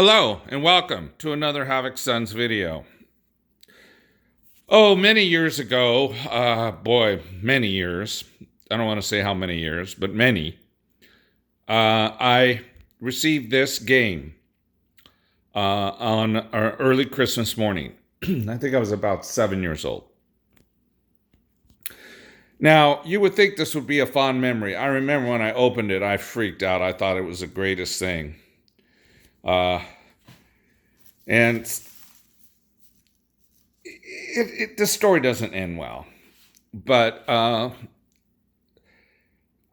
Hello and welcome to another Havoc Sons video. Oh, many years ago, many years. I don't want to say how many years, but many. I received this game on our early Christmas morning. I think I was about 7 years old. Now, you would think this would be a fond memory. I remember when I opened it, I freaked out. I thought it was the greatest thing. And the story doesn't end well. But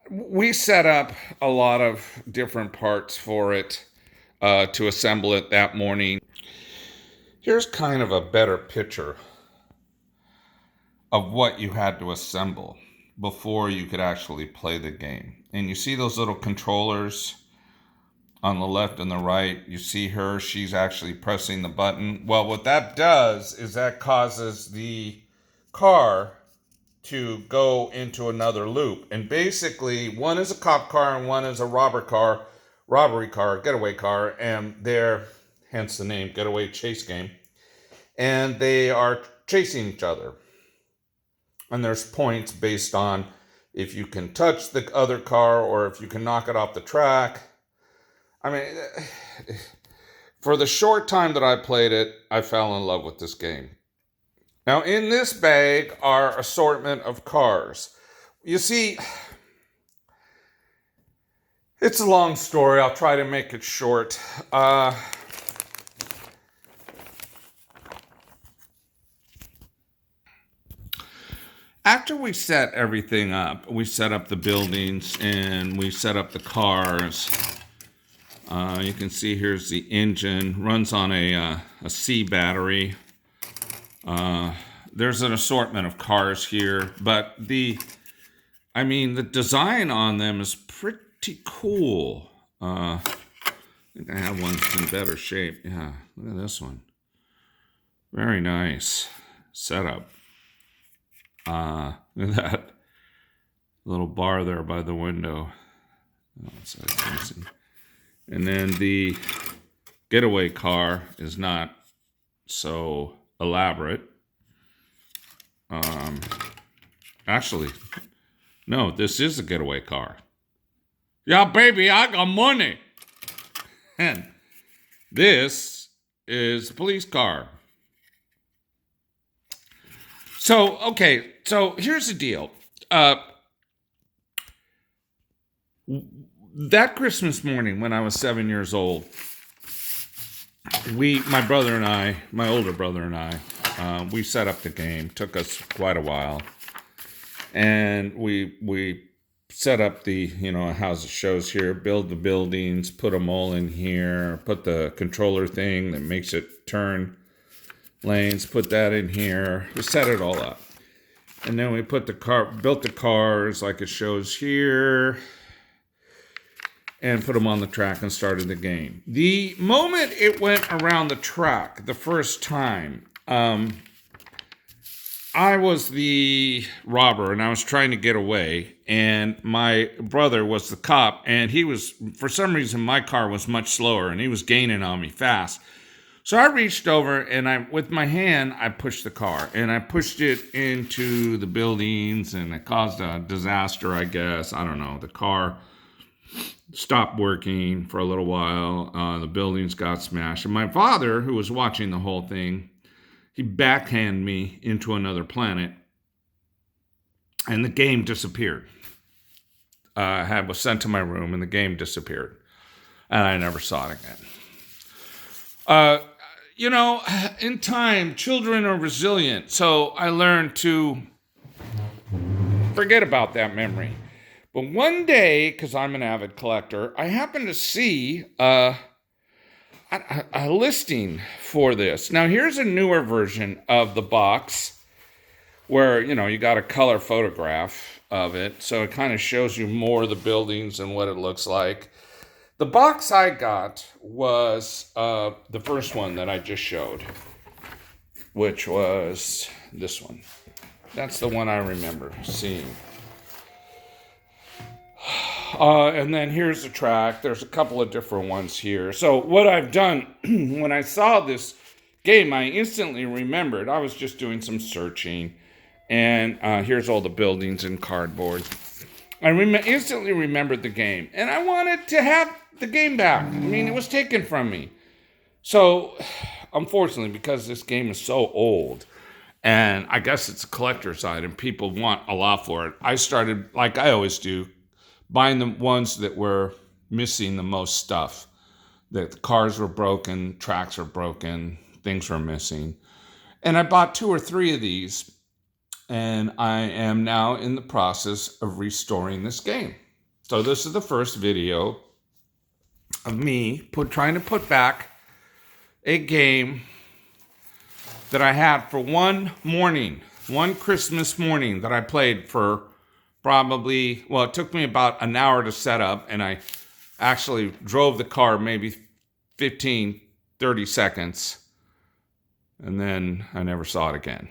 we set up a lot of different parts for it to assemble it that morning. Here's kind of a better picture of what you had to assemble before you could actually play the game. And you see those little controllers on the left and the right. You see her, she's actually pressing the button. Well, what that does is that causes the car to go into another loop. And basically, one is a cop car and one is a robbery car, getaway car, and they're, hence the name, Getaway Chase Game. And they are chasing each other. And there's points based on if you can touch the other car or if you can knock it off the track. I mean, for the short time that I played it, I fell in love with this game. Now, in this bag are assortment of cars. You see, it's a long story. I'll try to make it short. After we set everything up, we set up the buildings and we set up the cars. You can see here's the engine, runs on a C battery. There's an assortment of cars here, but the design on them is pretty cool. I think I have one that's in better shape. Yeah, look at this one. Very nice setup. Look at that little bar there by the window. And then the getaway car is not so elaborate. Actually, no, this is a getaway car. Yeah, baby, I got money. And this is a police car. So here's the deal. That Christmas morning when I was 7 years old, my older brother and I, we set up the game. Took us quite a while. And we set up the, how's it shows here, build the buildings, put them all in here, put the controller thing that makes it turn lanes, put that in here. We set it all up. And then we built the cars like it shows here, and put them on the track and started the game. The moment it went around the track the first time, I was the robber and I was trying to get away, and my brother was the cop, and for some reason, my car was much slower and he was gaining on me fast. So I reached over and with my hand, I pushed the car and I pushed it into the buildings, and it caused a disaster, I guess. I don't know. The car stopped working for a little while. The buildings got smashed. And my father, who was watching the whole thing, he backhanded me into another planet, and the game disappeared. I was sent to my room, and the game disappeared, and I never saw it again. In time, children are resilient, so I learned to forget about that memory. But one day, because I'm an avid collector, I happened to see a listing for this. Now, here's a newer version of the box where, you got a color photograph of it. So it kind of shows you more of the buildings and what it looks like. The box I got was the first one that I just showed, which was this one. That's the one I remember seeing. And then here's the track. There's a couple of different ones here. So what I've done, when I saw this game, I instantly remembered. I was just doing some searching. And here's all the buildings and cardboard. I instantly remembered the game. And I wanted to have the game back. I mean, it was taken from me. So, unfortunately, because this game is so old, and I guess it's a collector's item, people want a lot for it. I started, like I always do, buying the ones that were missing the most stuff. That the cars were broken, tracks were broken, things were missing. And I bought 2 or 3 of these, and I am now in the process of restoring this game. So this is the first video of me trying to put back a game that I had for one Christmas morning that I played for probably, well, it took me about an hour to set up, and I actually drove the car maybe 15, 30 seconds, and then I never saw it again.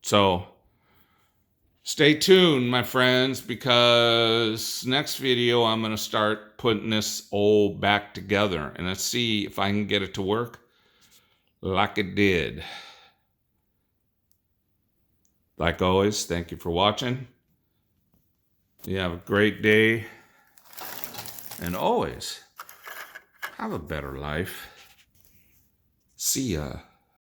So stay tuned, my friends, because next video I'm going to start putting this all back together, and let's see if I can get it to work like it did. Like always, thank you for watching. You have a great day, and always have a better life. See ya.